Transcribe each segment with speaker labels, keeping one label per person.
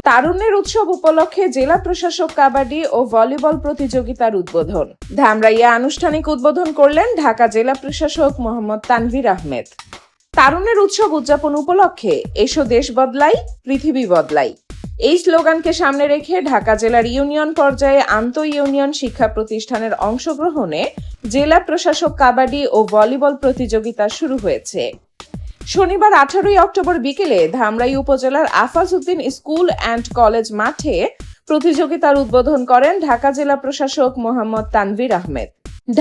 Speaker 1: তারুণ্যের উৎসব উপলক্ষে জেলা প্রশাসক কাবাডি ও ভলিবল প্রতিযোগিতার উদ্বোধন। ধামরাইয়ে আনুষ্ঠানিক উদ্বোধন করলেন ঢাকা জেলা প্রশাসক মোহাম্মদ তানভীর আহমেদ। তারুণ্যের উৎসব উদযাপন উপলক্ষে এসো দেশ বদলাই, পৃথিবী বদলাই এই স্লোগানকে সামনে রেখে ঢাকা জেলার ইউনিয়ন পর্যায়ে আন্তঃ ইউনিয়ন শিক্ষা প্রতিষ্ঠানের অংশগ্রহণে জেলা প্রশাসক কাবাডি ও ভলিবল প্রতিযোগিতা শুরু হয়েছে। শনিবার 18 অক্টোবর বিকেলে ধামরাই উপজেলার Afaz Uddin school and college মাঠে প্রতিযোগিতার উদ্বোধন করেন ঢাকা জেলা প্রশাসক মোহাম্মদ তানভীর আহমেদ।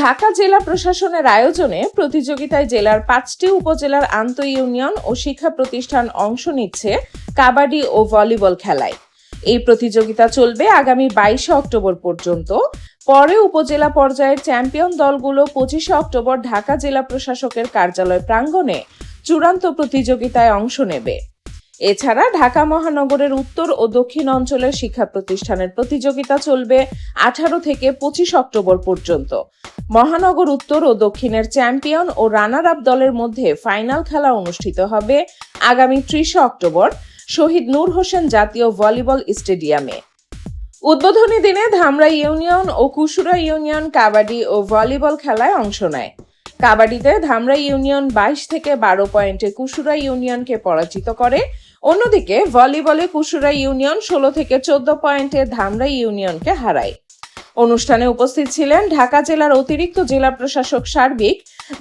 Speaker 1: ঢাকা জেলা প্রশাসনের আয়োজনে প্রতিযোগিতায় জেলার 5টি উপজেলার আন্তঃ ইউনিয়ন ও শিক্ষা প্রতিষ্ঠান অংশ নিচ্ছে কাবাডি ও ভলিবল খেলায়। এই প্রতিযোগিতা চলবে আগামী 22 অক্টোবর পর্যন্ত। পরে উপজেলা পর্যায়ের চ্যাম্পিয়ন দলগুলো 25 অক্টোবর ঢাকা জেলা প্রশাসকের কার্যালয় প্রাঙ্গণে চূড়ান্ত প্রতিযোগিতায় অংশ নেবে। এছাড়া ঢাকা মহানগরের উত্তর ও দক্ষিণ অঞ্চলের শিক্ষা প্রতিষ্ঠানের প্রতিযোগিতা চলবে 18 থেকে 25 অক্টোবর পর্যন্ত। মহানগর উত্তর ও দক্ষিণের চ্যাম্পিয়ন ও রানার আপ দলের মধ্যে ফাইনাল খেলা অনুষ্ঠিত হবে আগামী 30 অক্টোবর শহীদ নূর হোসেন জাতীয় ভলিবল স্টেডিয়ামে। উদ্বোধনী দিনে ধামরাই ইউনিয়ন ও কুশুরা ইউনিয়ন কাবাডি ও ভলিবল খেলায় অংশ নেয়। কাবাডিতে ধামরাই ইউনিয়ন 22 থেকে 12 পয়েন্টে কুশুরা ইউনিয়নকে পরাজিত করে। অন্যদিকে ভলিবলে কুশুরা ইউনিয়ন 16 থেকে 14 পয়েন্টে ধামরাই ইউনিয়নকে হারায়। অনুষ্ঠানে উপস্থিত ছিলেন ঢাকা জেলার অতিরিক্ত জেলা প্রশাসক সার্বিক,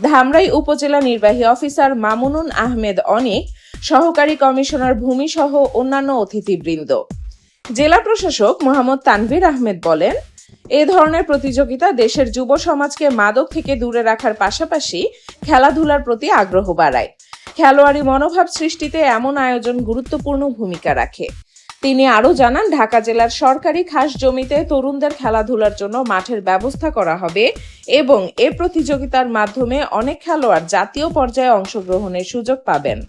Speaker 1: ধামরাই উপজেলা নির্বাহী অফিসার মামুনুন আহমেদ অনিক, সহকারী কমিশনার ভূমি সহ অন্যান্য অতিথিবৃন্দ। জেলা প্রশাসক মোহাম্মদ তানভীর আহমেদ বলেন, এ ধরনের প্রতিযোগিতা দেশের যুব সমাজকে মাদক থেকে দূরে রাখার পাশাপাশি খেলাধুলার প্রতি আগ্রহ বাড়ায়। খেলোয়াড়ি মনোভাব সৃষ্টিতে এমন আয়োজন গুরুত্বপূর্ণ ভূমিকা রাখে। তিনি আরও জানান, ঢাকা জেলার সরকারি খাস জমিতে তরুণদের খেলাধুলার জন্য মাঠের ব্যবস্থা করা হবে এবং এ প্রতিযোগিতার মাধ্যমে অনেক খেলোয়াড় জাতীয় পর্যায়ে অংশগ্রহণের সুযোগ পাবেন।